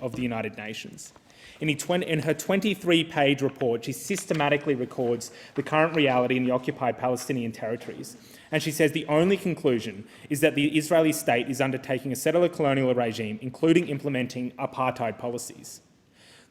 of the United Nations. In her 23-page report, she systematically records the current reality in the occupied Palestinian territories. And she says the only conclusion is that the Israeli state is undertaking a settler colonial regime, including implementing apartheid policies.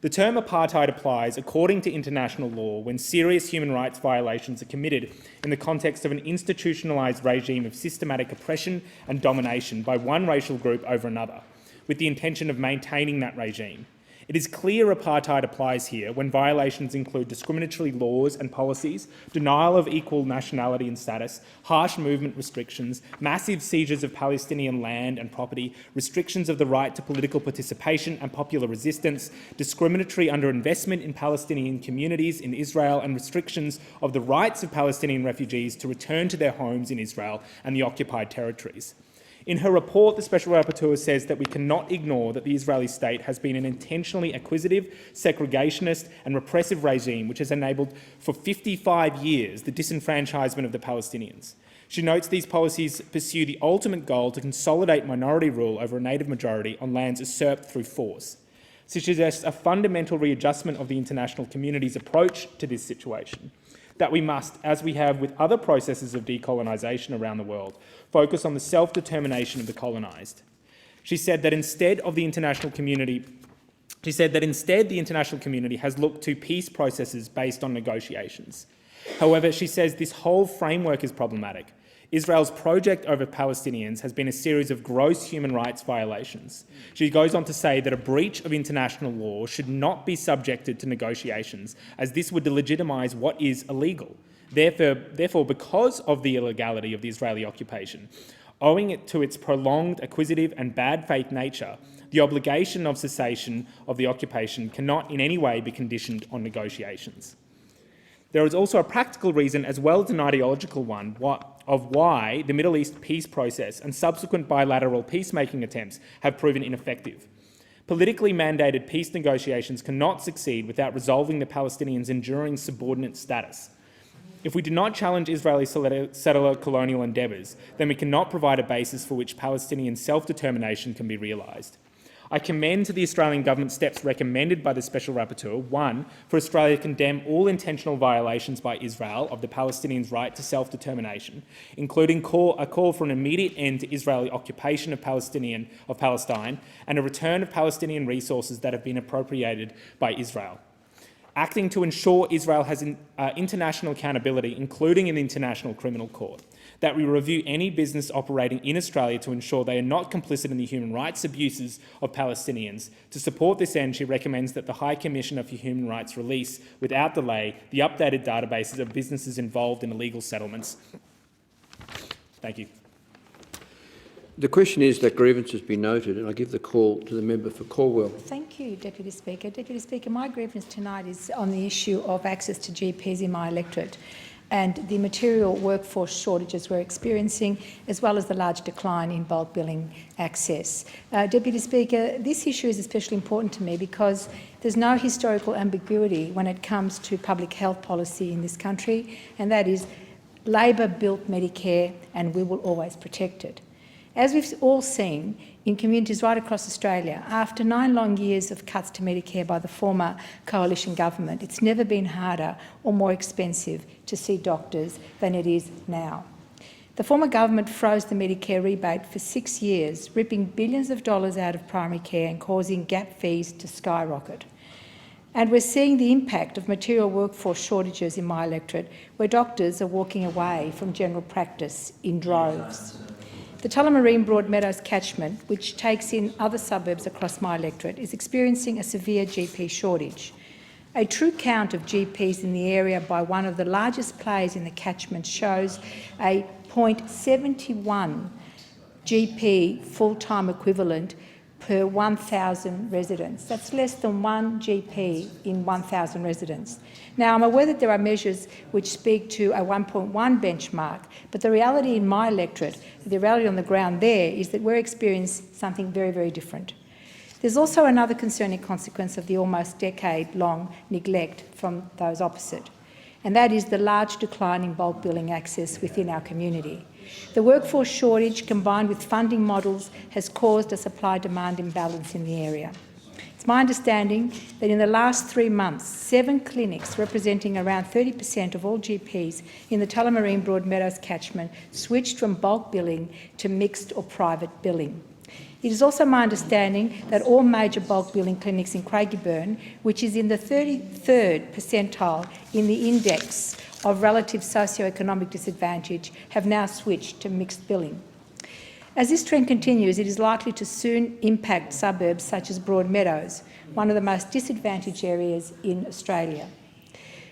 The term apartheid applies, according to international law, when serious human rights violations are committed in the context of an institutionalised regime of systematic oppression and domination by one racial group over another, with the intention of maintaining that regime. It is clear apartheid applies here when violations include discriminatory laws and policies, denial of equal nationality and status, harsh movement restrictions, massive seizures of Palestinian land and property, restrictions of the right to political participation and popular resistance, discriminatory underinvestment in Palestinian communities in Israel, and restrictions of the rights of Palestinian refugees to return to their homes in Israel and the occupied territories. In her report, the Special Rapporteur says that we cannot ignore that the Israeli state has been an intentionally acquisitive, segregationist and repressive regime which has enabled for 55 years the disenfranchisement of the Palestinians. She notes these policies pursue the ultimate goal to consolidate minority rule over a native majority on lands usurped through force. She suggests a fundamental readjustment of the international community's approach to this situation, that we must, as we have with other processes of decolonisation around the world, focus on the self-determination of the colonised. She said that instead the international community has looked to peace processes based on negotiations. However, she says this whole framework is problematic. Israel's project over Palestinians has been a series of gross human rights violations. She goes on to say that a breach of international law should not be subjected to negotiations, as this would delegitimise what is illegal. Therefore, because of the illegality of the Israeli occupation, owing it to its prolonged, acquisitive and bad faith nature, the obligation of cessation of the occupation cannot in any way be conditioned on negotiations. There is also a practical reason, as well as an ideological one, of why the Middle East peace process and subsequent bilateral peacemaking attempts have proven ineffective. Politically mandated peace negotiations cannot succeed without resolving the Palestinians' enduring subordinate status. If we do not challenge Israeli settler colonial endeavours, then we cannot provide a basis for which Palestinian self-determination can be realised. I commend to the Australian Government steps recommended by the Special Rapporteur: 1, for Australia to condemn all intentional violations by Israel of the Palestinians' right to self-determination, including a call for an immediate end to Israeli occupation of Palestine and a return of Palestinian resources that have been appropriated by Israel. Acting to ensure Israel has international accountability, including in the International Criminal Court. That we review any business operating in Australia to ensure they are not complicit in the human rights abuses of Palestinians. To support this end, she recommends that the High Commissioner for Human Rights release, without delay, the updated databases of businesses involved in illegal settlements. Thank you. The question is that grievances be noted, and I give the call to the member for Caldwell. Thank you, Deputy Speaker. Deputy Speaker, my grievance tonight is on the issue of access to GPs in my electorate and the material workforce shortages we're experiencing, as well as the large decline in bulk billing access. Deputy Speaker, this issue is especially important to me because there's no historical ambiguity when it comes to public health policy in this country, and that is Labor built Medicare and we will always protect it. As we've all seen in communities right across Australia, after 9 long years of cuts to Medicare by the former coalition government, it's never been harder or more expensive to see doctors than it is now. The former government froze the Medicare rebate for 6 years, ripping billions of dollars out of primary care and causing gap fees to skyrocket. And we're seeing the impact of material workforce shortages in my electorate, where doctors are walking away from general practice in droves. The Tullamarine Broadmeadows catchment, which takes in other suburbs across my electorate, is experiencing a severe GP shortage. A true count of GPs in the area by one of the largest players in the catchment shows a 0.71 GP full-time equivalent per 1,000 residents. That's less than 1 GP in 1,000 residents. Now, I'm aware that there are measures which speak to a 1.1 benchmark, but the reality in my electorate, the reality on the ground there, is that we're experiencing something very, very different. There's also another concerning consequence of the almost decade-long neglect from those opposite, and that is the large decline in bulk billing access within our community. The workforce shortage, combined with funding models, has caused a supply-demand imbalance in the area. It's my understanding that in the last 3 months, 7 clinics representing around 30% of all GPs in the Tullamarine Broadmeadows catchment switched from bulk billing to mixed or private billing. It is also my understanding that all major bulk billing clinics in Craigieburn, which is in the 33rd percentile in the index of relative socio-economic disadvantage, have now switched to mixed billing. As this trend continues, it is likely to soon impact suburbs such as Broadmeadows, one of the most disadvantaged areas in Australia.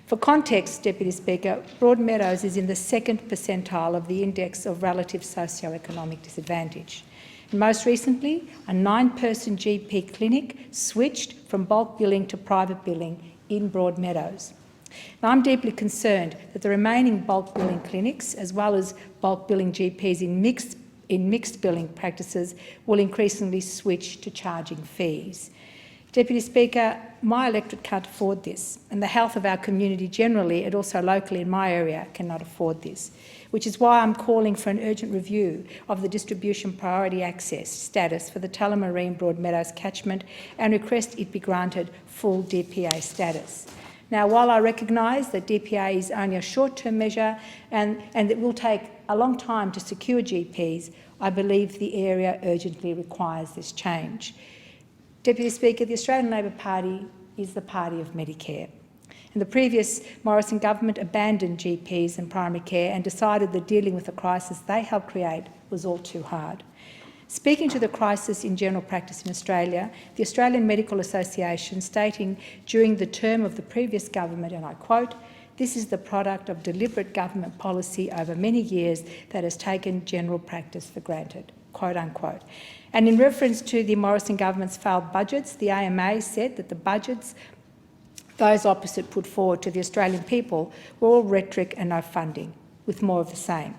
For context, Deputy Speaker, Broadmeadows is in the 2nd percentile of the index of relative socio-economic disadvantage. And most recently, a 9-person GP clinic switched from bulk billing to private billing in Broadmeadows. Now, I'm deeply concerned that the remaining bulk billing clinics, as well as bulk billing GPs in mixed billing practices, will increasingly switch to charging fees. Deputy Speaker, my electorate can't afford this, and the health of our community generally, and also locally in my area, cannot afford this, which is why I'm calling for an urgent review of the distribution priority access status for the Tullamarine Broadmeadows catchment and request it be granted full DPA status. Now, while I recognise that DPA is only a short-term measure and it will take a long time to secure GPs, I believe the area urgently requires this change. Deputy Speaker, the Australian Labor Party is the party of Medicare. And the previous Morrison government abandoned GPs and primary care and decided that dealing with the crisis they helped create was all too hard. Speaking to the crisis in general practice in Australia, the Australian Medical Association stating during the term of the previous government, and I quote, "This is the product of deliberate government policy over many years that has taken general practice for granted," quote unquote. And in reference to the Morrison government's failed budgets, the AMA said that the budgets those opposite put forward to the Australian people were all rhetoric and no funding, with more of the same.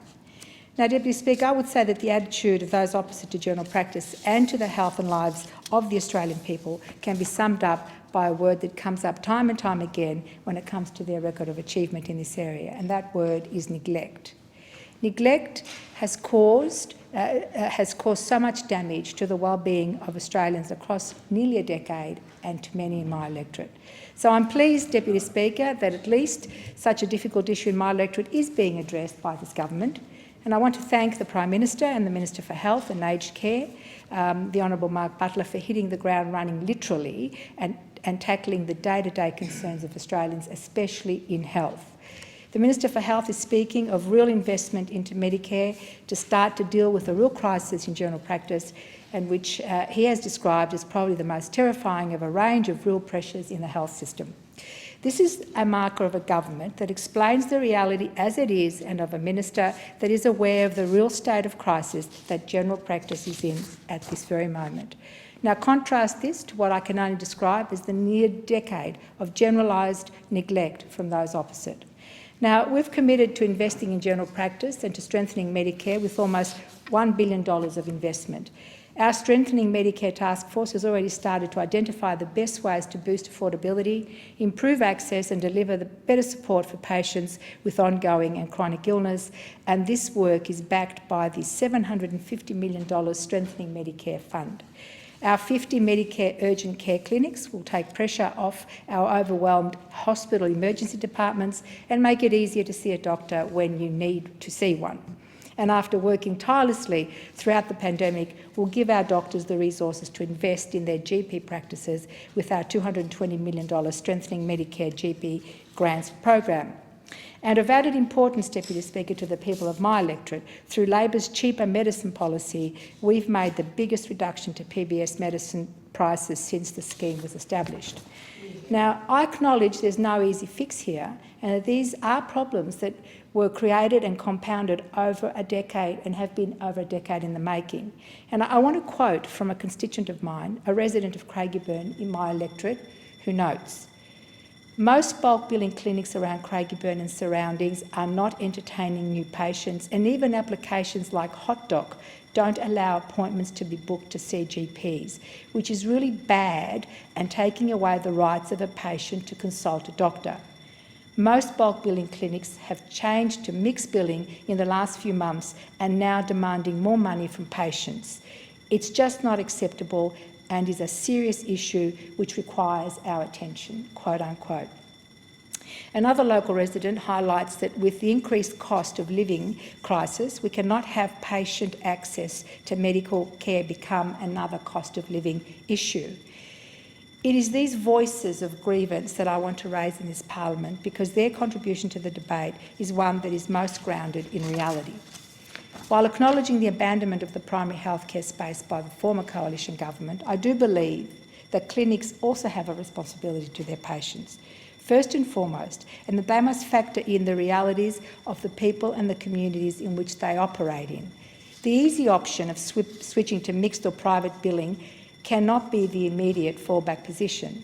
Now, Deputy Speaker, I would say that the attitude of those opposite to general practice and to the health and lives of the Australian people can be summed up by a word that comes up time and time again when it comes to their record of achievement in this area, and that word is neglect. Neglect has caused so much damage to the well-being of Australians across nearly a decade and to many in my electorate. So I'm pleased, Deputy Speaker, that at least such a difficult issue in my electorate is being addressed by this government. And I want to thank the Prime Minister and the Minister for Health and Aged Care, the Honourable Mark Butler, for hitting the ground running literally and tackling the day-to-day concerns of Australians, especially in health. The Minister for Health is speaking of real investment into Medicare to start to deal with a real crisis in general practice, and which he has described as probably the most terrifying of a range of real pressures in the health system. This is a marker of a government that explains the reality as it is, and of a minister that is aware of the real state of crisis that general practice is in at this very moment. Now, contrast this to what I can only describe as the near decade of generalised neglect from those opposite. Now, we've committed to investing in general practice and to strengthening Medicare with almost $1 billion of investment. Our Strengthening Medicare Task Force has already started to identify the best ways to boost affordability, improve access and deliver the better support for patients with ongoing and chronic illness, and this work is backed by the $750 million Strengthening Medicare Fund. Our 50 Medicare urgent care clinics will take pressure off our overwhelmed hospital emergency departments and make it easier to see a doctor when you need to see one. And after working tirelessly throughout the pandemic, we'll give our doctors the resources to invest in their GP practices with our $220 million Strengthening Medicare GP Grants program. And of added importance, Deputy Speaker, to the people of my electorate, through Labor's cheaper medicine policy, we've made the biggest reduction to PBS medicine prices since the scheme was established. Now, I acknowledge there's no easy fix here, and that these are problems that were created and compounded over a decade and have been over a decade in the making. And I want to quote from a constituent of mine, a resident of Craigieburn in my electorate, who notes, "Most bulk billing clinics around Craigieburn and surroundings are not entertaining new patients, and even applications like HotDoc don't allow appointments to be booked to see GPs, which is really bad and taking away the rights of a patient to consult a doctor. Most bulk billing clinics have changed to mixed billing in the last few months and now demanding more money from patients. It's just not acceptable, and is a serious issue which requires our attention," quote unquote. Another local resident highlights that with the increased cost of living crisis, we cannot have patient access to medical care become another cost of living issue. It is these voices of grievance that I want to raise in this parliament, because their contribution to the debate is one that is most grounded in reality. While acknowledging the abandonment of the primary healthcare space by the former coalition government, I do believe that clinics also have a responsibility to their patients, first and foremost, and that they must factor in the realities of the people and the communities in which they operate in. The easy option of switching to mixed or private billing cannot be the immediate fallback position.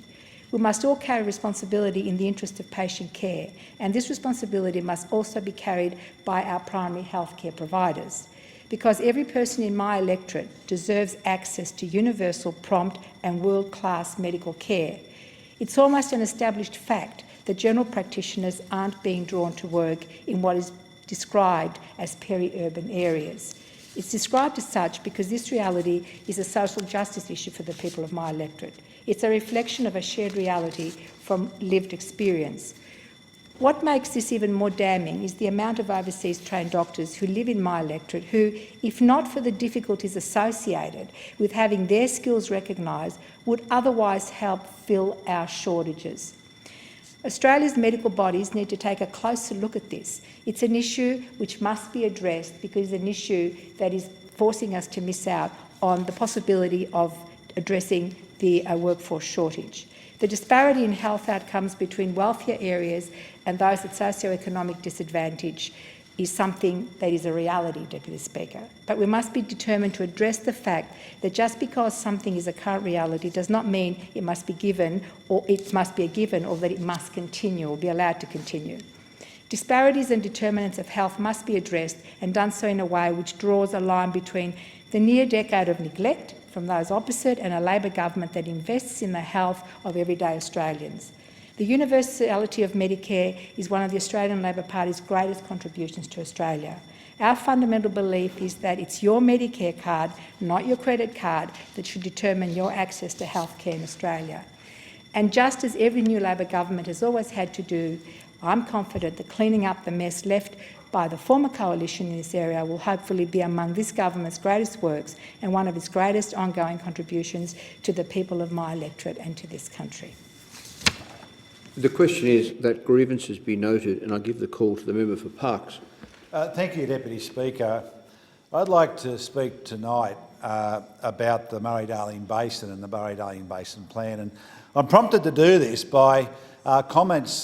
We must all carry responsibility in the interest of patient care, and this responsibility must also be carried by our primary healthcare providers, because every person in my electorate deserves access to universal, prompt and world-class medical care. It's almost an established fact that general practitioners aren't being drawn to work in what is described as peri-urban areas. It's described as such because this reality is a social justice issue for the people of my electorate. It's a reflection of a shared reality from lived experience. What makes this even more damning is the amount of overseas trained doctors who live in my electorate who, if not for the difficulties associated with having their skills recognised, would otherwise help fill our shortages. Australia's medical bodies need to take a closer look at this. It's an issue which must be addressed because it's an issue that is forcing us to miss out on the possibility of addressing the workforce shortage. The disparity in health outcomes between wealthier areas and those at socio-economic disadvantage is something that is a reality, Deputy Speaker. But we must be determined to address the fact that just because something is a current reality does not mean it must be given, or it must be a given, or that it must continue or be allowed to continue. Disparities and determinants of health must be addressed, and done so in a way which draws a line between the near decade of neglect from those opposite and a Labor government that invests in the health of everyday Australians. The universality of Medicare is one of the Australian Labor Party's greatest contributions to Australia. Our fundamental belief is that it's your Medicare card, not your credit card, that should determine your access to health care in Australia. And just as every new Labor government has always had to do, I'm confident that cleaning up the mess left by the former coalition in this area will hopefully be among this government's greatest works and one of its greatest ongoing contributions to the people of my electorate and to this country. The question is that grievances be noted, and I give the call to the member for Parkes. Thank you, Deputy Speaker. I'd like to speak tonight about the Murray-Darling Basin and the Murray-Darling Basin Plan. And I'm prompted to do this by comments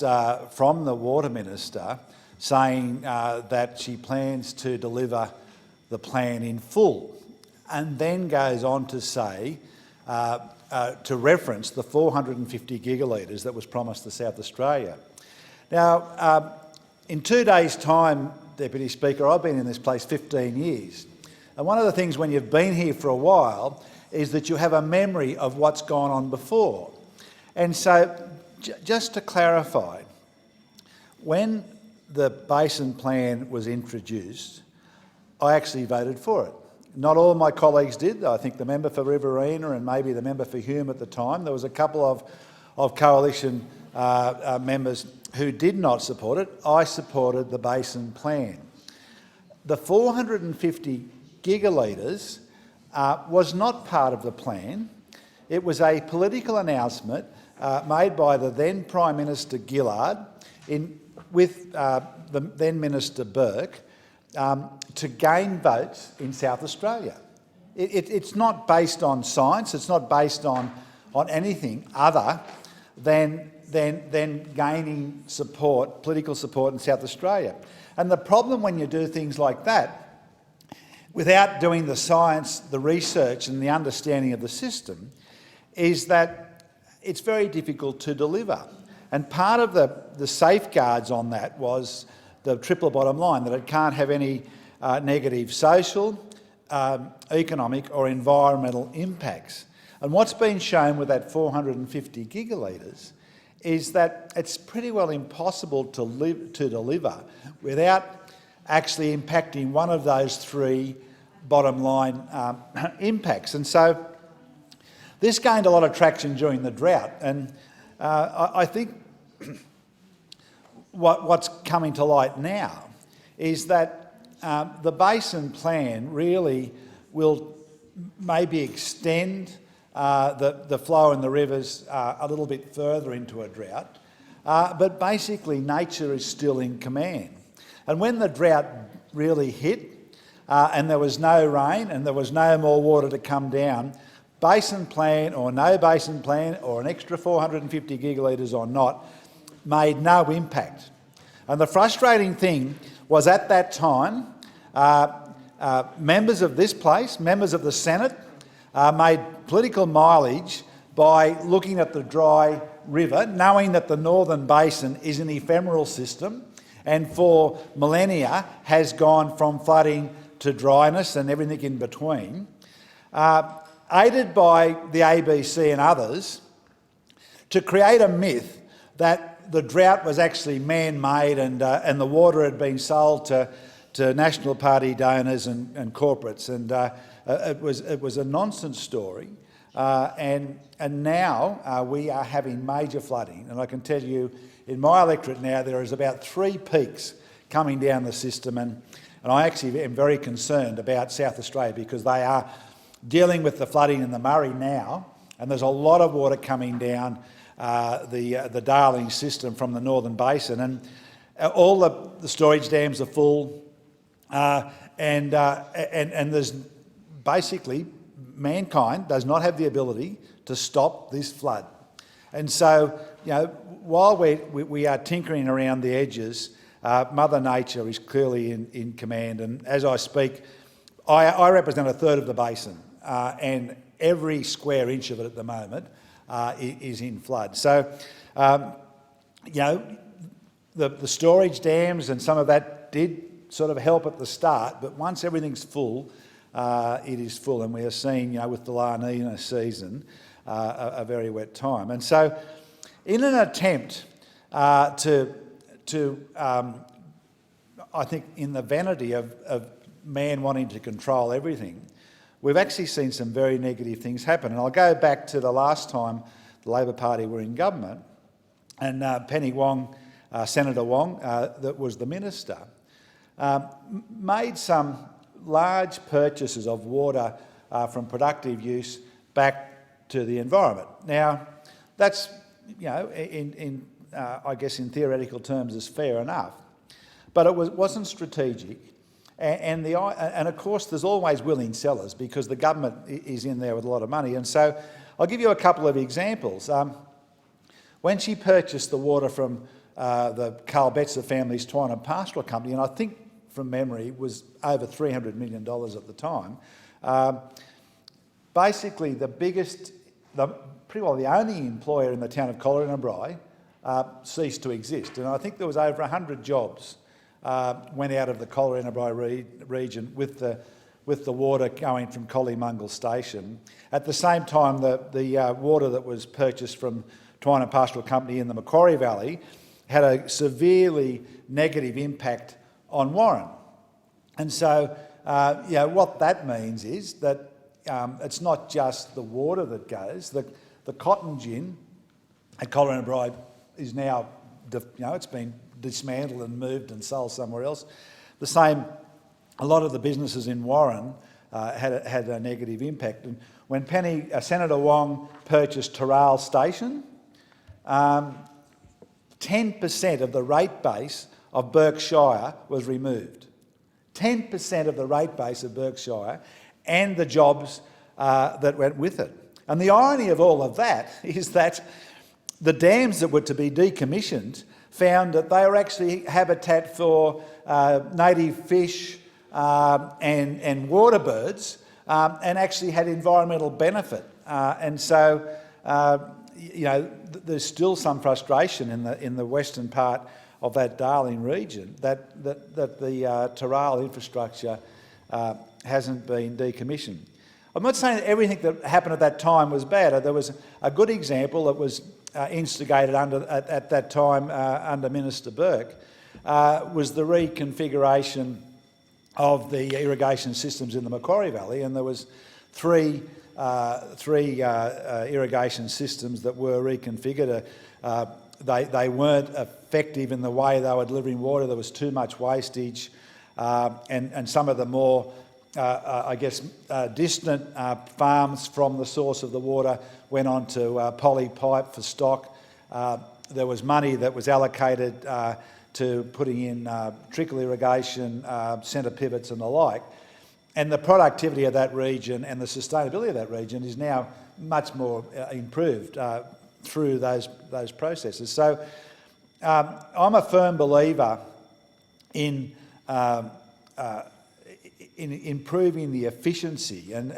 from the Water Minister saying that she plans to deliver the plan in full, and then goes on to say, to reference the 450 gigalitres that was promised to South Australia. Now, in 2 days' time, Deputy Speaker, I've been in this place 15 years. And one of the things when you've been here for a while is that you have a memory of what's gone on before. And so, just to clarify, when the Basin Plan was introduced, I actually voted for it. Not all my colleagues did. I think the member for Riverina and maybe the member for Hume at the time. There was a couple of coalition members who did not support it. I supported the Basin Plan. The 450 gigalitres was not part of the plan. It was a political announcement made by the then Prime Minister Gillard with the then Minister Burke to gain votes in South Australia. It's not based on science. It's not based on anything other than gaining support, political support in South Australia. And the problem when you do things like that, without doing the science, the research and the understanding of the system, is that it's very difficult to deliver. And part of the safeguards on that was the triple bottom line, that it can't have any negative social, economic or environmental impacts. And what's been shown with that 450 gigalitres is that it's pretty well impossible to deliver without actually impacting one of those three bottom line impacts. And so This gained a lot of traction during the drought, and I think what's coming to light now is that the basin plan really will maybe extend the flow in the rivers a little bit further into a drought, but basically nature is still in command. And when the drought really hit and there was no rain and there was no more water to come down, basin plan or no basin plan or an extra 450 gigalitres or not made no impact. And the frustrating thing was at that time, members of this place, members of the Senate, made political mileage by looking at the dry river, knowing that the Northern Basin is an ephemeral system and for millennia has gone from flooding to dryness and everything in between. Aided by the ABC and others, to create a myth that the drought was actually man-made and the water had been sold to National Party donors and corporates, and it was a nonsense story. And now we are having major flooding, and I can tell you, in my electorate now there is about 3 peaks coming down the system, and I actually am very concerned about South Australia because they are dealing with the flooding in the Murray now, and there's a lot of water coming down the Darling system from the Northern Basin, and all the storage dams are full, and there's basically mankind does not have the ability to stop this flood. And so, while we are tinkering around the edges, Mother Nature is clearly in command, and as I speak, I represent a third of the basin, and every square inch of it at the moment is in flood. So, the storage dams and some of that did sort of help at the start, but once everything's full, it is full, and we are seeing, with the La Nina season, a very wet time. And so, in an attempt to I think, in the vanity of man wanting to control everything, we've actually seen some very negative things happen. And I'll go back to the last time the Labor Party were in government, and Penny Wong, Senator Wong, that was the minister, made some large purchases of water from productive use back to the environment. Now, that's, I guess in theoretical terms is fair enough, but it wasn't strategic. And of course there's always willing sellers because the government is in there with a lot of money. And so I'll give you a couple of examples. When she purchased the water from the Carl Betzer family's Twine and Pastoral Company, and I think from memory was over $300 million at the time, basically pretty well the only employer in the town of Cholera-Bry ceased to exist. And I think there was over 100 jobs went out of the Cholera-Bry region with the water going from Collymungle Station. At the same time, the water that was purchased from Twine and Pastoral Company in the Macquarie Valley had a severely negative impact on Warren. And so, what that means is that it's not just the water that goes. The cotton gin at Cholera-Bry is now, it's been dismantled and moved and sold somewhere else. The same, a lot of the businesses in Warren had a negative impact. And when Senator Wong purchased Taral Station, 10% of the rate base of Berkshire was removed. 10% of the rate base of Berkshire and the jobs that went with it. And the irony of all of that is that the dams that were to be decommissioned found that they were actually habitat for native fish and water birds, and actually had environmental benefit. And so, there's still some frustration in the western part of that Darling region that the Taral infrastructure hasn't been decommissioned. I'm not saying that everything that happened at that time was bad. There was a good example that was instigated at that time under Minister Burke, was the reconfiguration of the irrigation systems in the Macquarie Valley, and there was 3 three irrigation systems that were reconfigured. They weren't effective in the way they were delivering water. There was too much wastage, and some of the more, distant farms from the source of the water went on to poly pipe for stock. There was money that was allocated to putting in trickle irrigation, centre pivots and the like. And the productivity of that region and the sustainability of that region is now much more improved through those processes. So I'm a firm believer in improving the efficiency and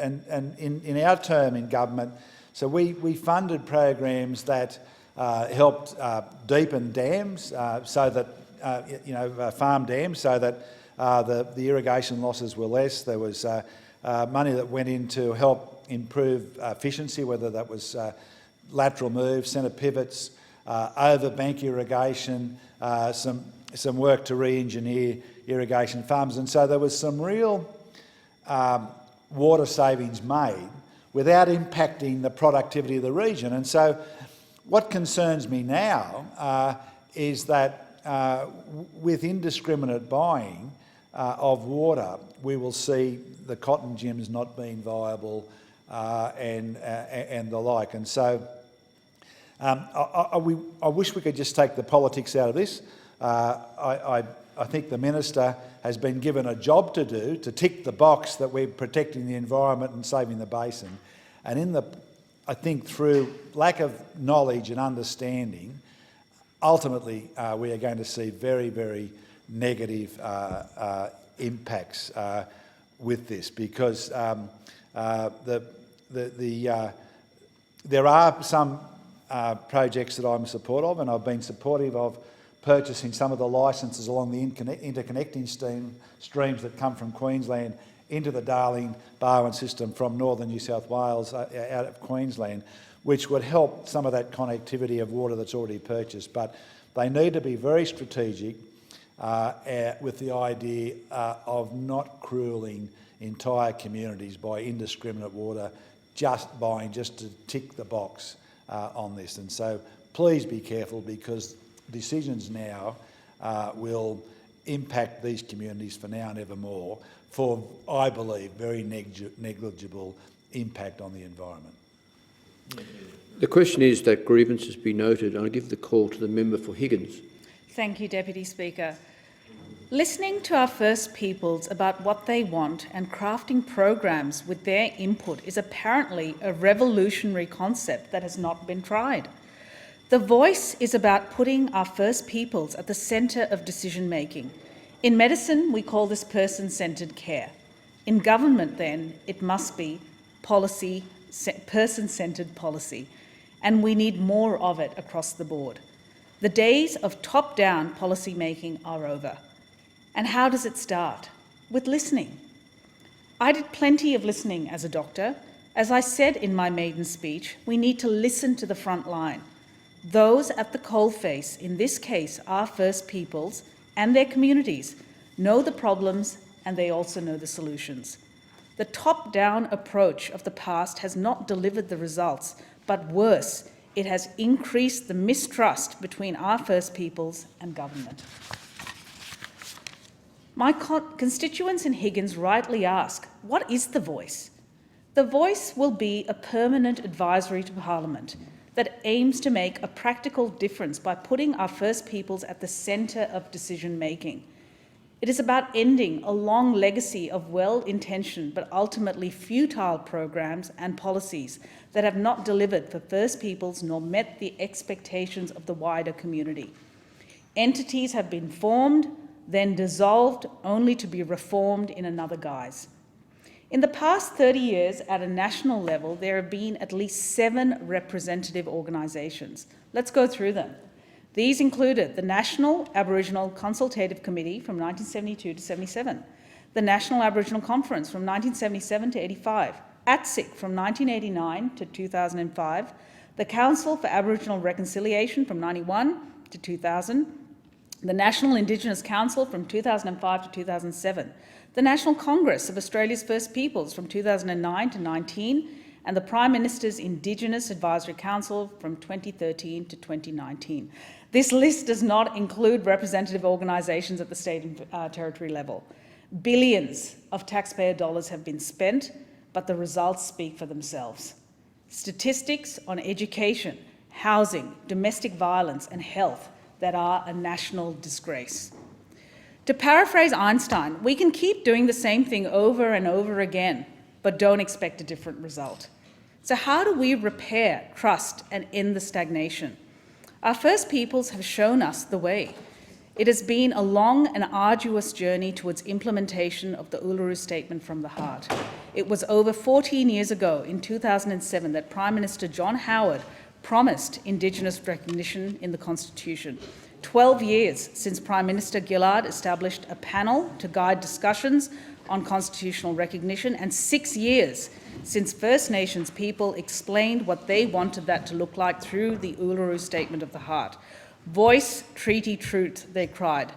in our term in government. So we funded programs that helped deepen dams so that, farm dams, so that the irrigation losses were less. There was money that went in to help improve efficiency, whether that was lateral moves, centre pivots, over bank irrigation, some work to re-engineer irrigation farms. And so there was some real water savings made without impacting the productivity of the region. And so what concerns me now is that with indiscriminate buying of water, we will see the cotton gyms not being viable and the like. And so I wish we could just take the politics out of this. I think the Minister has been given a job to do, to tick the box that we're protecting the environment and saving the basin. And I think through lack of knowledge and understanding, ultimately we are going to see very, very negative impacts with this, because there are some projects that I'm supportive of, and I've been supportive of purchasing some of the licences along the interconnecting streams that come from Queensland into the Darling-Barwon system from northern New South Wales out of Queensland, which would help some of that connectivity of water that's already purchased. But they need to be very strategic with the idea of not cruelling entire communities by indiscriminate water buying just to tick the box on this. And so please be careful, because decisions now will impact these communities for now and evermore for, I believe, very negligible impact on the environment. The question is that grievances be noted, and I give the call to the member for Higgins. Thank you, Deputy Speaker. Listening to our First Peoples about what they want and crafting programs with their input is apparently a revolutionary concept that has not been tried. The Voice is about putting our First Peoples at the centre of decision-making. In medicine, we call this person-centred care. In government, then, it must be person-centred policy, and we need more of it across the board. The days of top-down policy making are over. And how does it start? With listening. I did plenty of listening as a doctor. As I said in my maiden speech, we need to listen to the front line. Those at the coalface, in this case our First Peoples and their communities, know the problems, and they also know the solutions. The top-down approach of the past has not delivered the results, but worse, it has increased the mistrust between our First Peoples and government. My constituents in Higgins rightly ask, what is the Voice? The Voice will be a permanent advisory to Parliament that aims to make a practical difference by putting our First Peoples at the centre of decision-making. It is about ending a long legacy of well-intentioned but ultimately futile programs and policies that have not delivered for First Peoples nor met the expectations of the wider community. Entities have been formed, then dissolved, only to be reformed in another guise. In the past 30 years, at a national level, there have been at least 7 representative organisations. Let's go through them. These included the National Aboriginal Consultative Committee from 1972 to 77, the National Aboriginal Conference from 1977 to 85, ATSIC from 1989 to 2005, the Council for Aboriginal Reconciliation from 91 to 2000, the National Indigenous Council from 2005 to 2007, the National Congress of Australia's First Peoples from 2009 to 19, and the Prime Minister's Indigenous Advisory Council from 2013 to 2019. This list does not include representative organisations at the state and territory level. Billions of taxpayer dollars have been spent, but the results speak for themselves. Statistics on education, housing, domestic violence and health that are a national disgrace. To paraphrase Einstein, we can keep doing the same thing over and over again, but don't expect a different result. So how do we repair trust and end the stagnation? Our First Peoples have shown us the way. It has been a long and arduous journey towards implementation of the Uluru Statement from the Heart. It was over 14 years ago, in 2007, that Prime Minister John Howard promised Indigenous recognition in the Constitution. 12 years since Prime Minister Gillard established a panel to guide discussions on constitutional recognition, and 6 years since First Nations people explained what they wanted that to look like through the Uluru Statement of the Heart. Voice, treaty, truth, they cried,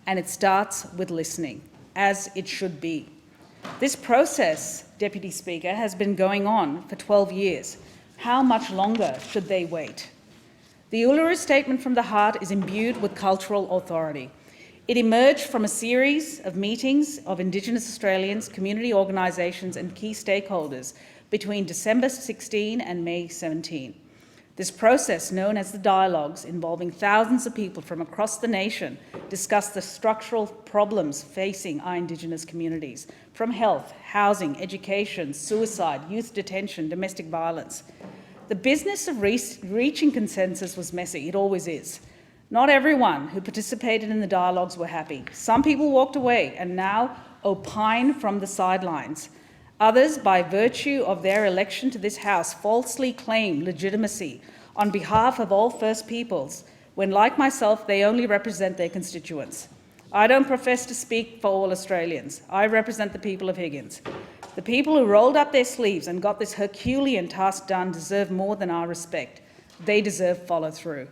and it starts with listening, as it should be. This process, Deputy Speaker, has been going on for 12 years. How much longer should they wait? The Uluru Statement from the Heart is imbued with cultural authority. It emerged from a series of meetings of Indigenous Australians, community organisations and key stakeholders between December 16 and May 17. This process, known as the dialogues, involving thousands of people from across the nation, discussed the structural problems facing our Indigenous communities, from health, housing, education, suicide, youth detention, domestic violence. The business of reaching consensus was messy. It always is. Not everyone who participated in the dialogues were happy. Some people walked away and now opine from the sidelines. Others, by virtue of their election to this House, falsely claim legitimacy on behalf of all First Peoples, when, like myself, they only represent their constituents. I don't profess to speak for all Australians. I represent the people of Higgins. The people who rolled up their sleeves and got this Herculean task done deserve more than our respect. They deserve follow-through.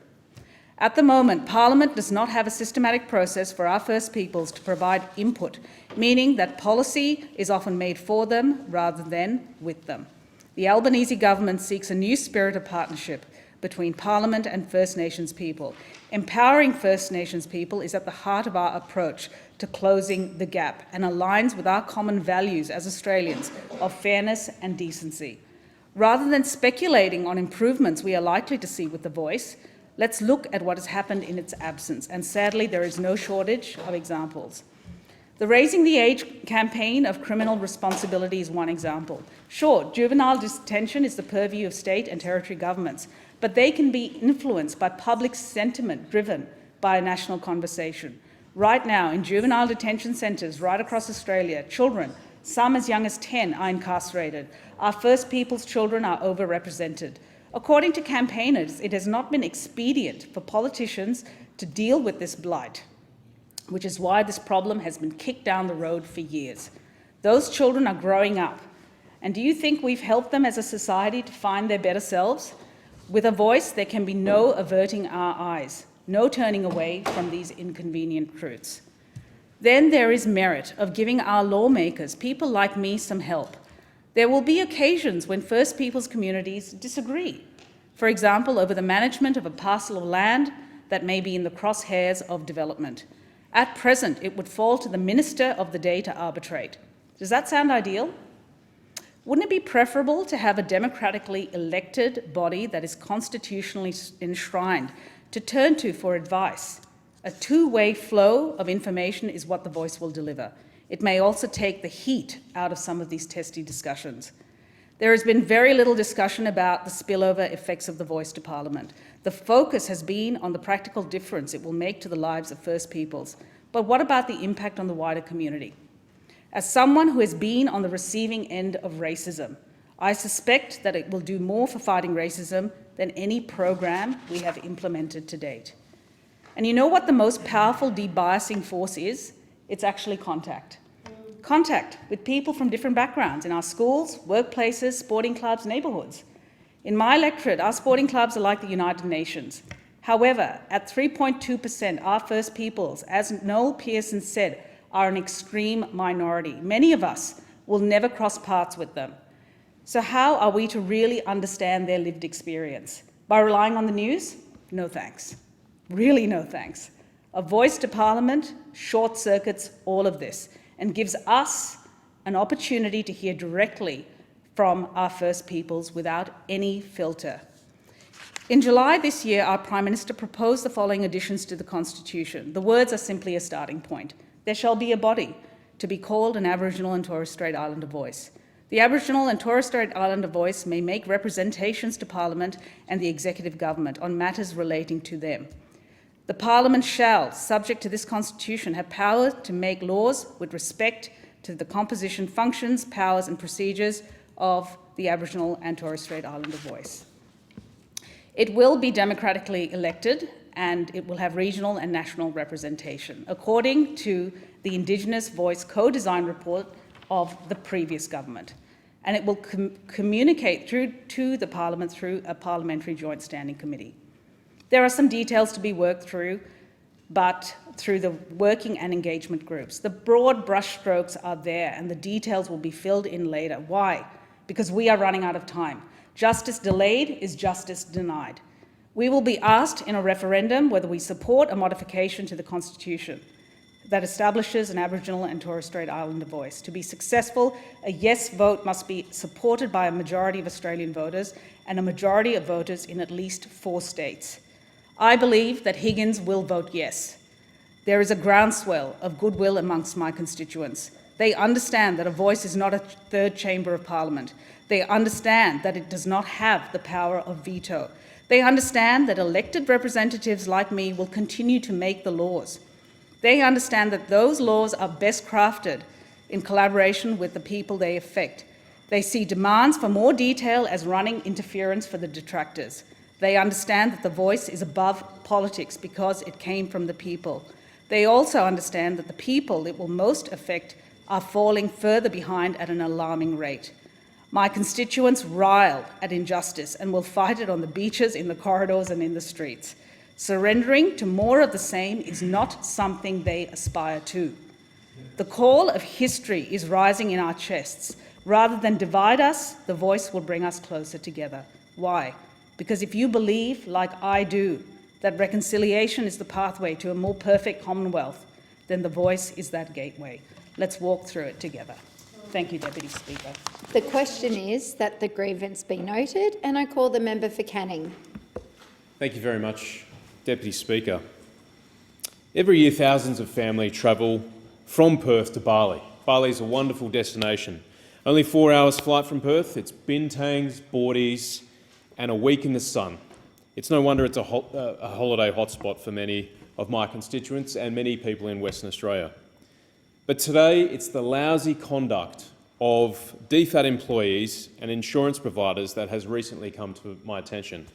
At the moment, Parliament does not have a systematic process for our First Peoples to provide input, meaning that policy is often made for them rather than with them. The Albanese government seeks a new spirit of partnership between Parliament and First Nations people. Empowering First Nations people is at the heart of our approach to closing the gap and aligns with our common values as Australians of fairness and decency. Rather than speculating on improvements we are likely to see with the voice, let's look at what has happened in its absence, and sadly there is no shortage of examples. The Raising the Age campaign of criminal responsibility is one example. Sure, juvenile detention is the purview of state and territory governments, but they can be influenced by public sentiment driven by a national conversation. Right now, in juvenile detention centres right across Australia, children, some as young as 10, are incarcerated. Our First Peoples children are overrepresented. According to campaigners, it has not been expedient for politicians to deal with this blight, which is why this problem has been kicked down the road for years. Those children are growing up. And do you think we've helped them as a society to find their better selves? With a voice, there can be no averting our eyes, no turning away from these inconvenient truths. Then there is merit of giving our lawmakers, people like me, some help. There will be occasions when First Peoples communities disagree. For example, over the management of a parcel of land that may be in the crosshairs of development. At present, it would fall to the Minister of the Day to arbitrate. Does that sound ideal? Wouldn't it be preferable to have a democratically elected body that is constitutionally enshrined to turn to for advice? A two-way flow of information is what the voice will deliver. It may also take the heat out of some of these testy discussions. There has been very little discussion about the spillover effects of the voice to Parliament. The focus has been on the practical difference it will make to the lives of First Peoples. But what about the impact on the wider community? As someone who has been on the receiving end of racism, I suspect that it will do more for fighting racism than any program we have implemented to date. And you know what the most powerful debiasing force is? It's actually contact. Contact with people from different backgrounds in our schools, workplaces, sporting clubs, neighbourhoods. In my electorate, our sporting clubs are like the United Nations. However, at 3.2%, our First Peoples, as Noel Pearson said, are an extreme minority. Many of us will never cross paths with them. So how are we to really understand their lived experience? By relying on the news? No thanks. Really no thanks. A voice to Parliament short circuits all of this and gives us an opportunity to hear directly from our First Peoples without any filter. In July this year, our Prime Minister proposed the following additions to the Constitution. The words are simply a starting point. There shall be a body to be called an Aboriginal and Torres Strait Islander voice. The Aboriginal and Torres Strait Islander voice may make representations to Parliament and the Executive Government on matters relating to them. The Parliament shall, subject to this Constitution, have power to make laws with respect to the composition, functions, powers and procedures of the Aboriginal and Torres Strait Islander voice. It will be democratically elected and it will have regional and national representation, according to the Indigenous Voice Co-Design report of the previous government. And it will communicate through to the Parliament through a Parliamentary Joint Standing Committee. There are some details to be worked through, but through the working and engagement groups. The broad brushstrokes are there and the details will be filled in later. Why? Because we are running out of time. Justice delayed is justice denied. We will be asked in a referendum whether we support a modification to the Constitution that establishes an Aboriginal and Torres Strait Islander voice. To be successful, a yes vote must be supported by a majority of Australian voters and a majority of voters in at least 4 states. I believe that Higgins will vote yes. There is a groundswell of goodwill amongst my constituents. They understand that a voice is not a third chamber of Parliament. They understand that it does not have the power of veto. They understand that elected representatives like me will continue to make the laws. They understand that those laws are best crafted in collaboration with the people they affect. They see demands for more detail as running interference for the detractors. They understand that the voice is above politics because it came from the people. They also understand that the people it will most affect are falling further behind at an alarming rate. My constituents rile at injustice and will fight it on the beaches, in the corridors and in the streets. Surrendering to more of the same is not something they aspire to. The call of history is rising in our chests. Rather than divide us, the voice will bring us closer together. Why? Because if you believe, like I do, that reconciliation is the pathway to a more perfect Commonwealth, then the voice is that gateway. Let's walk through it together. Thank you, Deputy Speaker. The question is that the grievance be noted, and I call the member for Canning. Thank you very much, Deputy Speaker. Every year, thousands of families travel from Perth to Bali. Bali is a wonderful destination. Only 4 hours flight from Perth. It's bintangs, boardies, and a week in the sun. It's no wonder it's a holiday hotspot for many of my constituents and many people in Western Australia. But today, it's the lousy conduct of DFAT employees and insurance providers that has recently come to my attention.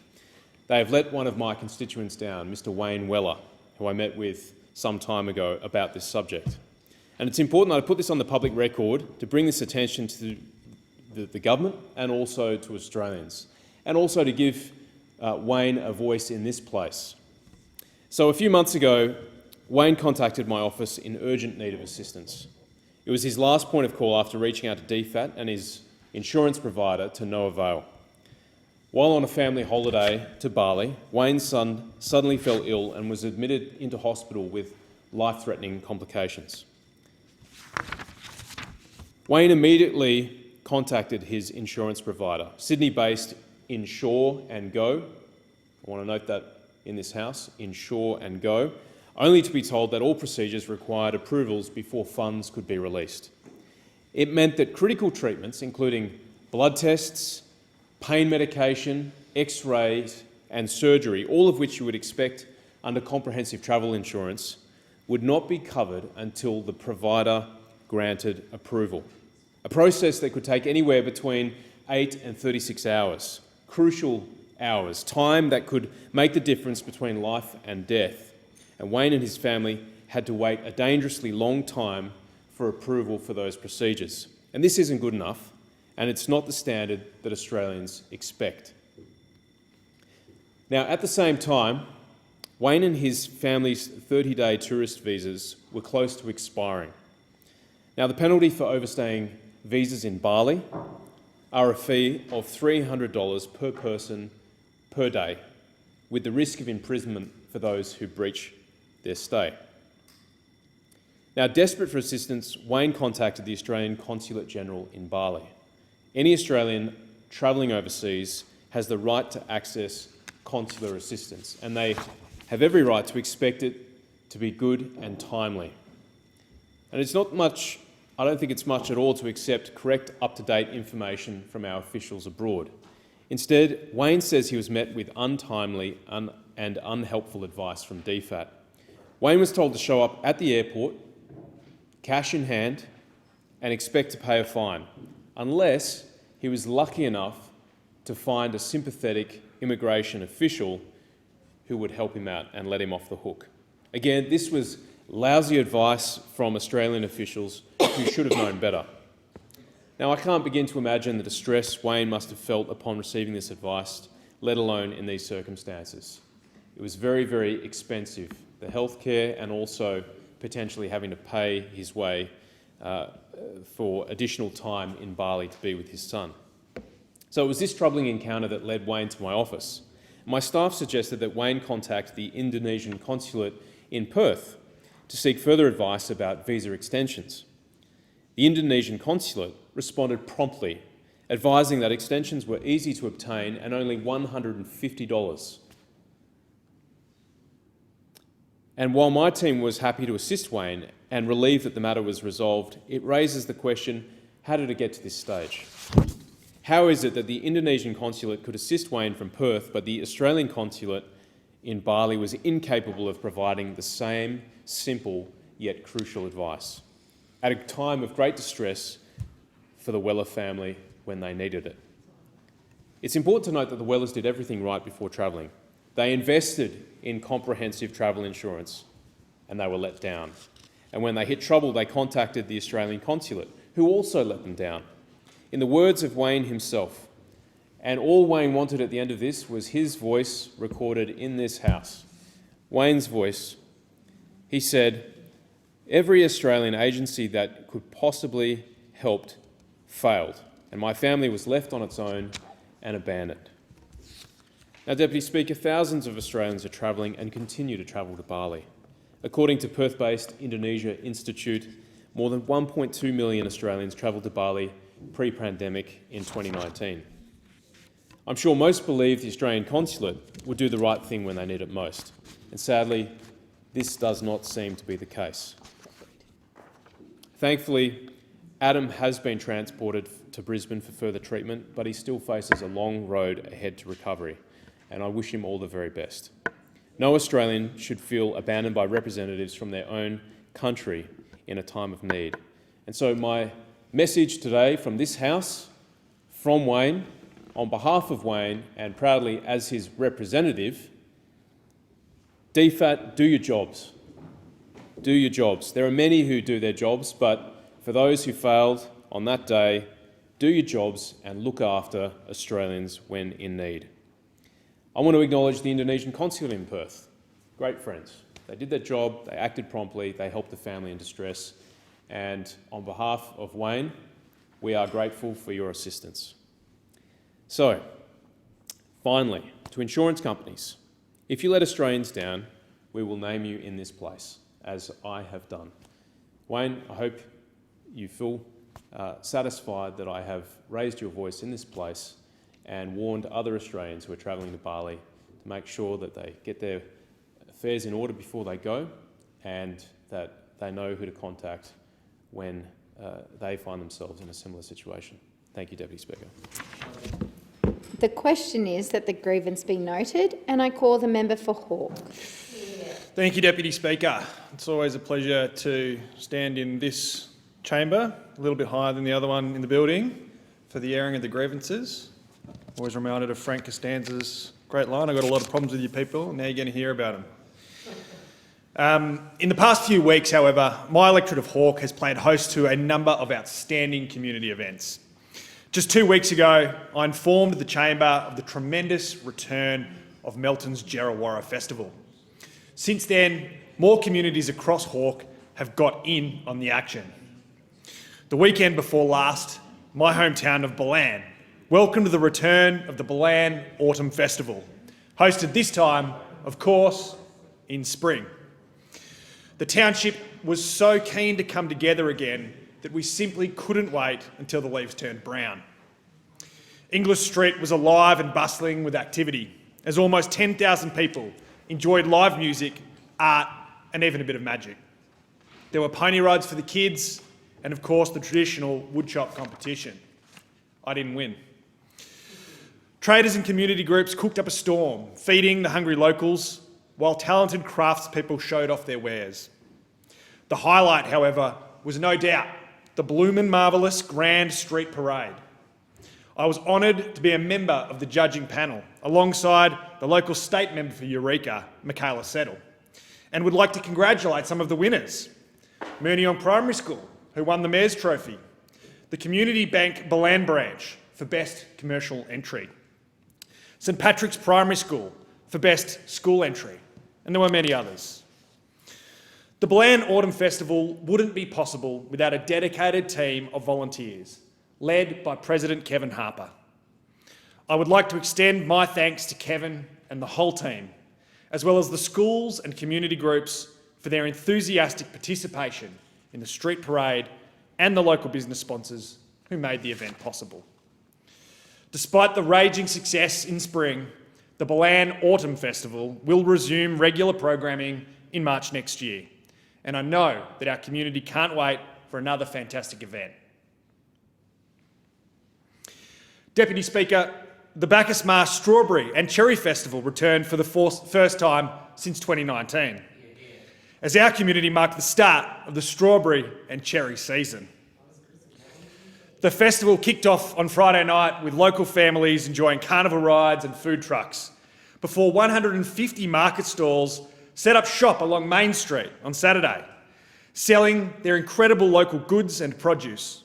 They have let one of my constituents down, Mr. Wayne Weller, who I met with some time ago about this subject. And it's important that I put this on the public record to bring this attention to the government and also to Australians, and also to give Wayne a voice in this place. So a few months ago, Wayne contacted my office in urgent need of assistance. It was his last point of call after reaching out to DFAT and his insurance provider to no avail. While on a family holiday to Bali, Wayne's son suddenly fell ill and was admitted into hospital with life-threatening complications. Wayne immediately contacted his insurance provider, Sydney-based Insure and Go. I want to note that in this House, Insure and Go, only to be told that all procedures required approvals before funds could be released. It meant that critical treatments, including blood tests, pain medication, x-rays and surgery, all of which you would expect under comprehensive travel insurance, would not be covered until the provider granted approval. A process that could take anywhere between 8 and 36 hours, crucial hours, time that could make the difference between life and death. And Wayne and his family had to wait a dangerously long time for approval for those procedures. And this isn't good enough, and it's not the standard that Australians expect. Now, at the same time, Wayne and his family's 30-day tourist visas were close to expiring. Now, the penalty for overstaying visas in Bali are a fee of $300 per person per day, with the risk of imprisonment for those who breach their stay. Now, desperate for assistance, Wayne contacted the Australian Consulate General in Bali. Any Australian travelling overseas has the right to access consular assistance, and they have every right to expect it to be good and timely. And it's not much, I don't think it's much at all to accept correct, up-to-date information from our officials abroad. Instead, Wayne says he was met with untimely and unhelpful advice from DFAT. Wayne was told to show up at the airport, cash in hand, and expect to pay a fine, unless he was lucky enough to find a sympathetic immigration official who would help him out and let him off the hook. Again, this was lousy advice from Australian officials who should have known better. Now, I can't begin to imagine the distress Wayne must have felt upon receiving this advice, let alone in these circumstances. It was very, very expensive, the healthcare and also potentially having to pay his way for additional time in Bali to be with his son. So it was this troubling encounter that led Wayne to my office. My staff suggested that Wayne contact the Indonesian consulate in Perth to seek further advice about visa extensions. The Indonesian consulate responded promptly, advising that extensions were easy to obtain and only $150. And while my team was happy to assist Wayne and relieved that the matter was resolved, it raises the question, how did it get to this stage? How is it that the Indonesian consulate could assist Wayne from Perth, but the Australian consulate in Bali was incapable of providing the same simple yet crucial advice at a time of great distress for the Weller family when they needed it? It's important to note that the Wellers did everything right before travelling. They invested in comprehensive travel insurance and they were let down. And when they hit trouble, they contacted the Australian consulate, who also let them down. In the words of Wayne himself, and all Wayne wanted at the end of this was his voice recorded in this house. Wayne's voice. He said, "Every Australian agency that could possibly helped failed, and my family was left on its own and abandoned." Now, Deputy Speaker, thousands of Australians are travelling and continue to travel to Bali. According to Perth-based Indonesia Institute, more than 1.2 million Australians travelled to Bali pre-pandemic in 2019. I'm sure most believe the Australian consulate would do the right thing when they need it most, and sadly, this does not seem to be the case. Thankfully, Adam has been transported to Brisbane for further treatment, but he still faces a long road ahead to recovery, and I wish him all the very best. No Australian should feel abandoned by representatives from their own country in a time of need. And so my message today from this House, from Wayne, on behalf of Wayne and proudly as his representative, DFAT, do your jobs. Do your jobs. There are many who do their jobs, but for those who failed on that day, do your jobs and look after Australians when in need. I want to acknowledge the Indonesian consulate in Perth. Great friends. They did their job, they acted promptly, they helped the family in distress, and on behalf of Wayne, we are grateful for your assistance. So, finally, to insurance companies, if you let Australians down, we will name you in this place, as I have done. Wayne, I hope you feel satisfied that I have raised your voice in this place and warned other Australians who are travelling to Bali to make sure that they get their affairs in order before they go and that they know who to contact when they find themselves in a similar situation. Thank you, Deputy Speaker. The question is that the grievance be noted, and I call the member for Hawke. Thank you, Deputy Speaker. It's always a pleasure to stand in this chamber, a little bit higher than the other one in the building, for the airing of the grievances. Always reminded of Frank Costanza's great line, "I've got a lot of problems with you people, and now you're going to hear about them." In the past few weeks, however, my electorate of Hawke has played host to a number of outstanding community events. Just 2 weeks ago, I informed the chamber of the tremendous return of Melton's Djerrawarra Festival. Since then, more communities across Hawke have got in on the action. The weekend before last, my hometown of Balan welcome to the return of the Balan Autumn Festival, hosted this time, of course, in spring. The township was so keen to come together again that we simply couldn't wait until the leaves turned brown. English Street was alive and bustling with activity, as almost 10,000 people enjoyed live music, art, and even a bit of magic. There were pony rides for the kids, and of course the traditional woodchop competition. I didn't win. Traders and community groups cooked up a storm, feeding the hungry locals, while talented craftspeople showed off their wares. The highlight, however, was no doubt the bloomin' marvellous Grand Street Parade. I was honoured to be a member of the judging panel, alongside the local state member for Eureka, Michaela Settle, and would like to congratulate some of the winners. Moonyon Primary School, who won the Mayor's Trophy, the Community Bank Balan branch for Best Commercial Entry, St Patrick's Primary School for Best School Entry, and there were many others. The Balan Autumn Festival wouldn't be possible without a dedicated team of volunteers, led by President Kevin Harper. I would like to extend my thanks to Kevin and the whole team, as well as the schools and community groups for their enthusiastic participation in the street parade and the local business sponsors who made the event possible. Despite the raging success in spring, the Balan Autumn Festival will resume regular programming in March next year, and I know that our community can't wait for another fantastic event. Deputy Speaker, the Bacchus Marsh Strawberry and Cherry Festival returned for the first time since 2019, as our community marked the start of the strawberry and cherry season. The festival kicked off on Friday night with local families enjoying carnival rides and food trucks, before 150 market stalls set up shop along Main Street on Saturday, selling their incredible local goods and produce.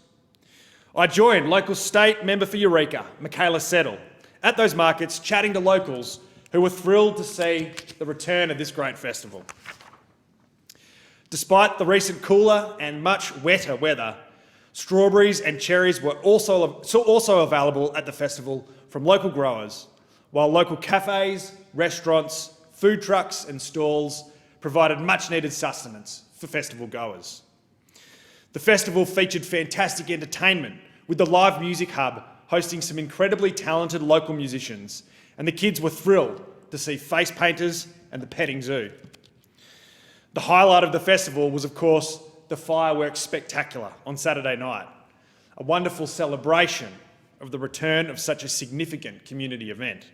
I joined local state member for Eureka, Michaela Settle, at those markets, chatting to locals who were thrilled to see the return of this great festival. Despite the recent cooler and much wetter weather, strawberries and cherries were also available at the festival from local growers, while local cafes, restaurants, food trucks and stalls provided much-needed sustenance for festival goers. The festival featured fantastic entertainment, with the live music hub hosting some incredibly talented local musicians, and the kids were thrilled to see face painters and the petting zoo. The highlight of the festival was, of course, the fireworks spectacular on Saturday night, a wonderful celebration of the return of such a significant community event.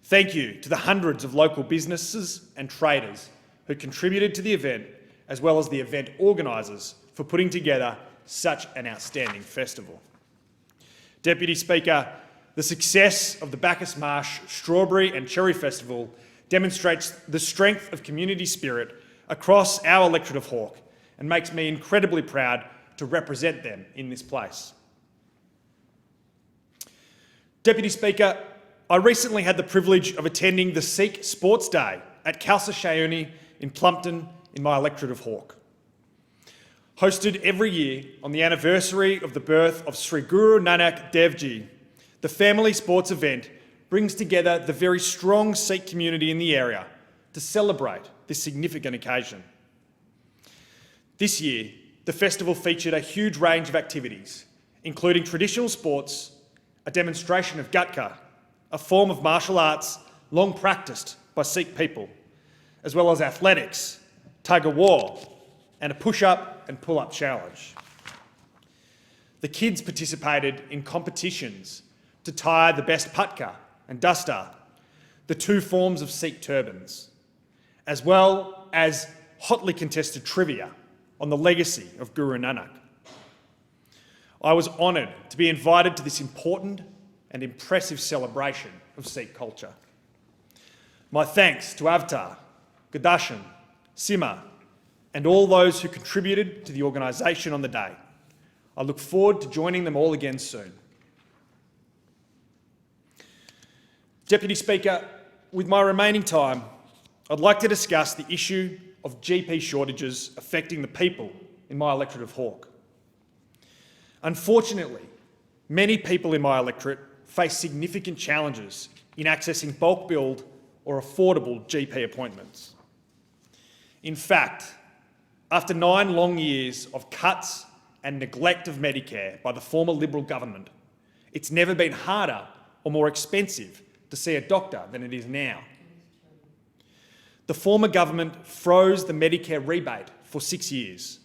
Thank you to the hundreds of local businesses and traders who contributed to the event, as well as the event organisers for putting together such an outstanding festival. Deputy Speaker, the success of the Bacchus Marsh Strawberry and Cherry Festival demonstrates the strength of community spirit across our electorate of Hawke and makes me incredibly proud to represent them in this place. Deputy Speaker, I recently had the privilege of attending the Sikh Sports Day at Khalsa Shayuni in Plumpton in my electorate of Hawke. Hosted every year on the anniversary of the birth of Sri Guru Nanak Dev Ji, the family sports event brings together the very strong Sikh community in the area to celebrate this significant occasion. This year, the festival featured a huge range of activities, including traditional sports, a demonstration of Gatka, a form of martial arts long practiced by Sikh people, as well as athletics, tug of war, and a push-up and pull-up challenge. The kids participated in competitions to tie the best patka and dastar, the two forms of Sikh turbans, as well as hotly contested trivia on the legacy of Guru Nanak. I was honoured to be invited to this important and impressive celebration of Sikh culture. My thanks to Avtar, Gadarshan, Sima, and all those who contributed to the organisation on the day. I look forward to joining them all again soon. Deputy Speaker, with my remaining time, I'd like to discuss the issue of GP shortages affecting the people in my electorate of Hawke. Unfortunately, Many people in my electorate face significant challenges in accessing bulk billed or affordable GP appointments. In fact, after 9 long years of cuts and neglect of Medicare by the former Liberal government, it's never been harder or more expensive to see a doctor than it is now. The former government froze the Medicare rebate for 6 years,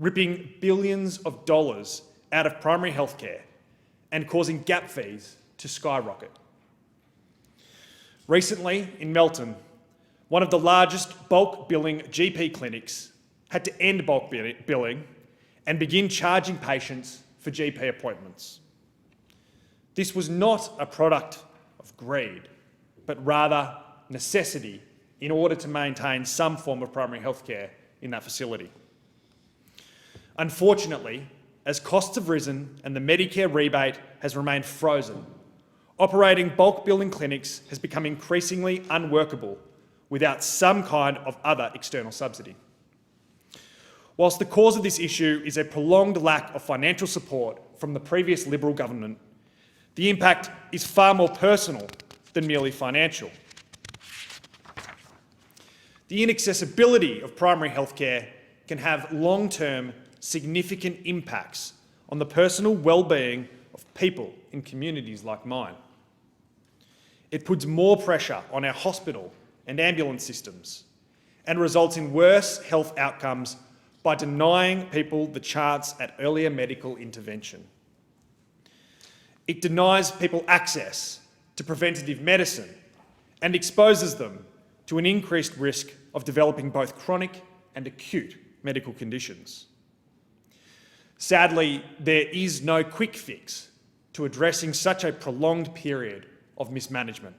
ripping billions of dollars out of primary health care and causing gap fees to skyrocket. Recently, in Melton, one of the largest bulk billing GP clinics had to end bulk billing and begin charging patients for GP appointments. This was not a product of greed, but rather necessity in order to maintain some form of primary health care in that facility. Unfortunately, as costs have risen and the Medicare rebate has remained frozen, operating bulk billing clinics has become increasingly unworkable without some kind of other external subsidy. Whilst the cause of this issue is a prolonged lack of financial support from the previous Liberal government, the impact is far more personal than merely financial. The inaccessibility of primary health care can have long-term significant impacts on the personal well-being of people in communities like mine. It puts more pressure on our hospital and ambulance systems and results in worse health outcomes by denying people the chance at earlier medical intervention. It denies people access to preventative medicine and exposes them to an increased risk of developing both chronic and acute medical conditions. Sadly, there is no quick fix to addressing such a prolonged period of mismanagement.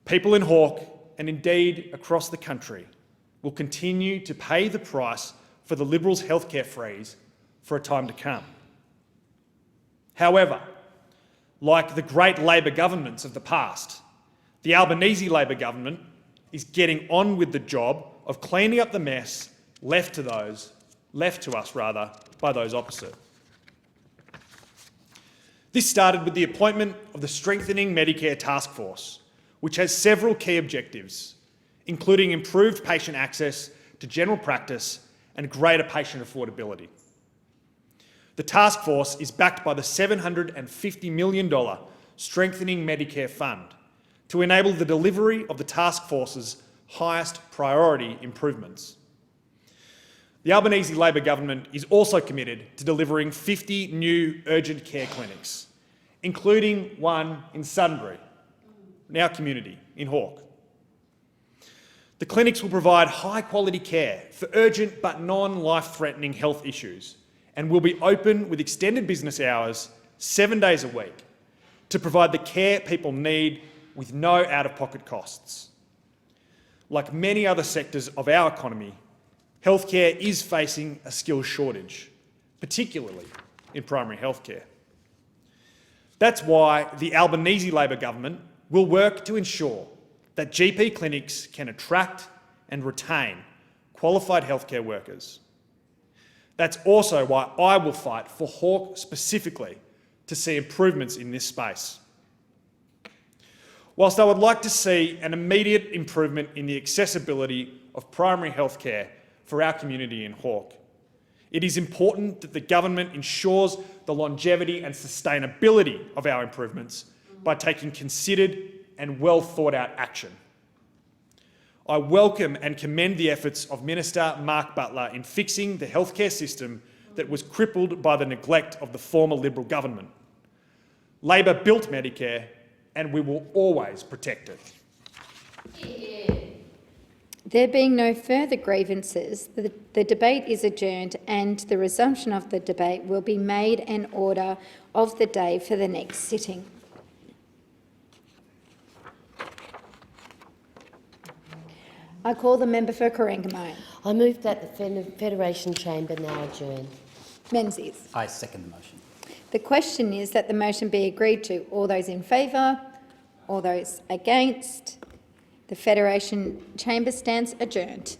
People in Hawke, and indeed across the country, will continue to pay the price for the Liberals' healthcare freeze for a time to come. However, like the great Labor governments of the past, the Albanese Labor government is getting on with the job of cleaning up the mess left to us by those opposite. This started with the appointment of the Strengthening Medicare Task Force, which has several key objectives, including improved patient access to general practice and greater patient affordability. The task force is backed by the $750 million Strengthening Medicare Fund to enable the delivery of the task force's highest priority improvements. The Albanese Labor government is also committed to delivering 50 new urgent care clinics, including one in Sunbury, in our community in Hawke. The clinics will provide high-quality care for urgent but non-life-threatening health issues and will be open with extended business hours 7 days a week to provide the care people need with no out-of-pocket costs. Like many other sectors of our economy, healthcare is facing a skills shortage, particularly in primary healthcare. That's why the Albanese Labor government will work to ensure that GP clinics can attract and retain qualified healthcare workers. That's also why I will fight for Hawke specifically to see improvements in this space. Whilst I would like to see an immediate improvement in the accessibility of primary healthcare for our community in Hawke, it is important that the government ensures the longevity and sustainability of our improvements by taking considered and well thought out action. I welcome and commend the efforts of Minister Mark Butler in fixing the healthcare system that was crippled by the neglect of the former Liberal government. Labor built Medicare and we will always protect it. There being no further grievances, the debate is adjourned and the resumption of the debate will be made an order of the day for the next sitting. I call the member for Corangamite. I move that the Federation Chamber now adjourn. Menzies. I second the motion. The question is that the motion be agreed to. All those in favour? All those against? The Federation Chamber stands adjourned.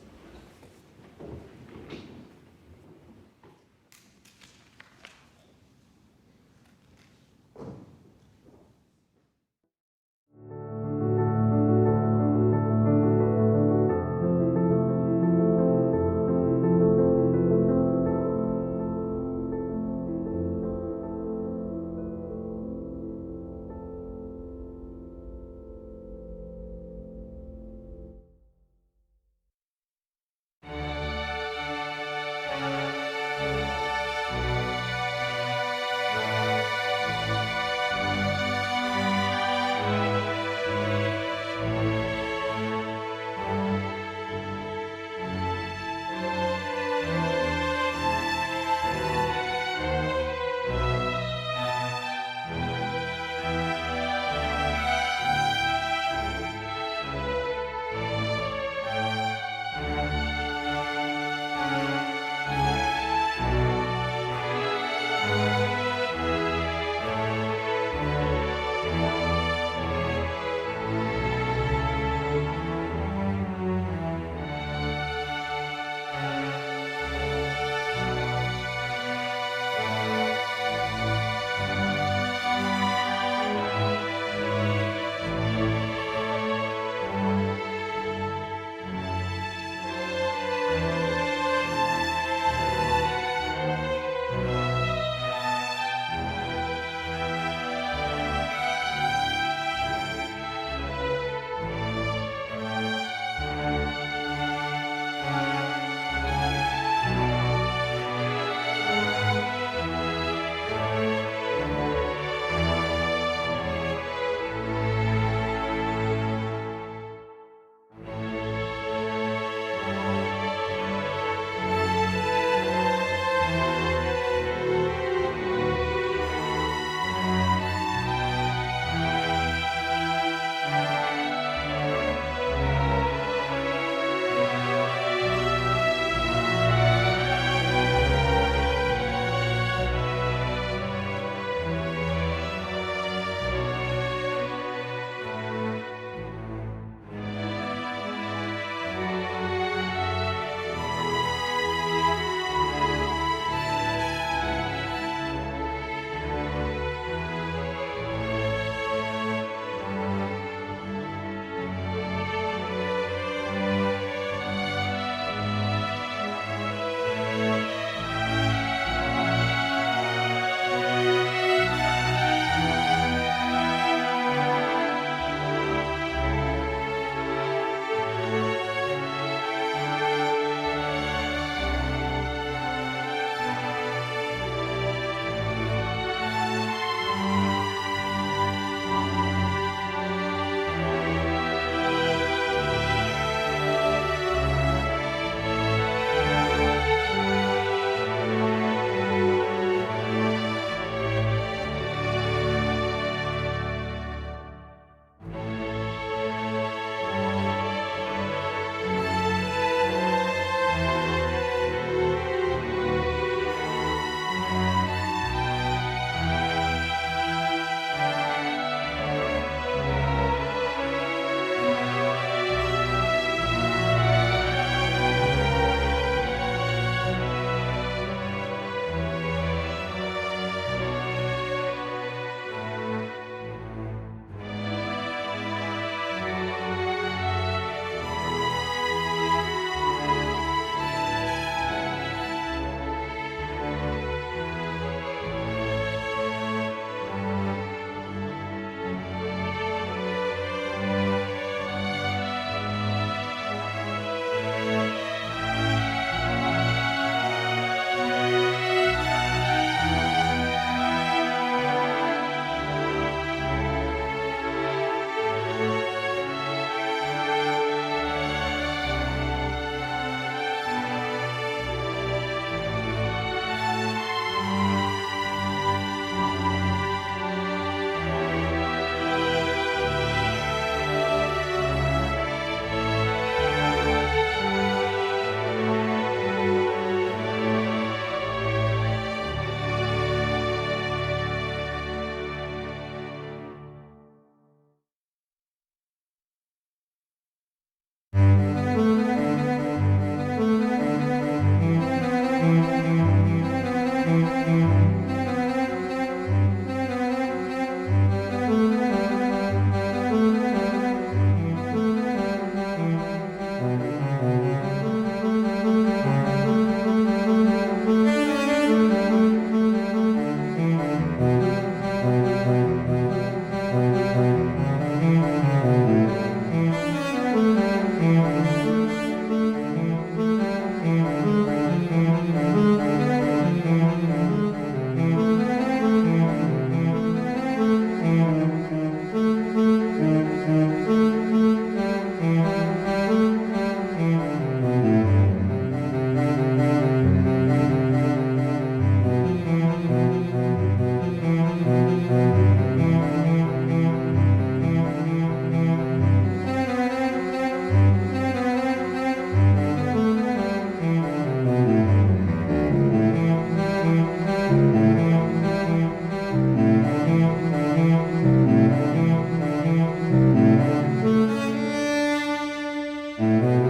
you.